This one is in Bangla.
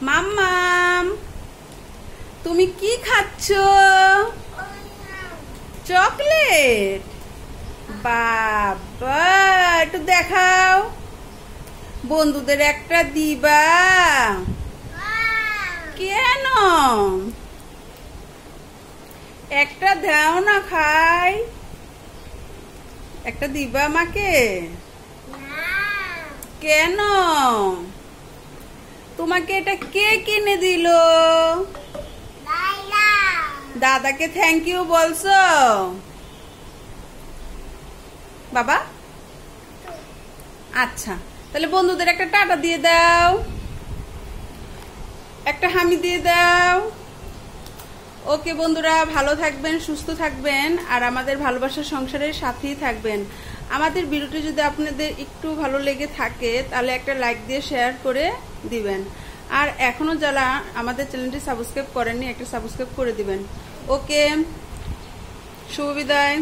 মাম্মাম, তুমি কি খাচ্ছ? চকলেট? বাবা, একটু দেখাও। বন্ধুদের একটা দিবা? কেন? একটা দাও না, খাই। একটা দিবা আমাকে? কেন? তোমাকে এটা কে কিনে দিল? দাদাকে থ্যাংক ইউ বলছো? বাবা, আচ্ছা, তাহলে বন্ধুদের একটা টাটা দিয়ে দাও, একটা হামি দিয়ে দাও। ওকে বন্ধুরা, ভালো থাকবেন, সুস্থ থাকবেন, আর আমাদের ভালোবাসার সংসারের সাথেই থাকবেন। আমাদের ভিডিওটি যদি আপনাদের একটু ভালো লেগে থাকে তাহলে একটা লাইক দিয়ে শেয়ার করে দিবেন, আর এখনো যারা আমাদের চ্যানেলটি সাবস্ক্রাইব করেননি একটা সাবস্ক্রাইব করে দিবেন। ওকে, শুভ বিদায়।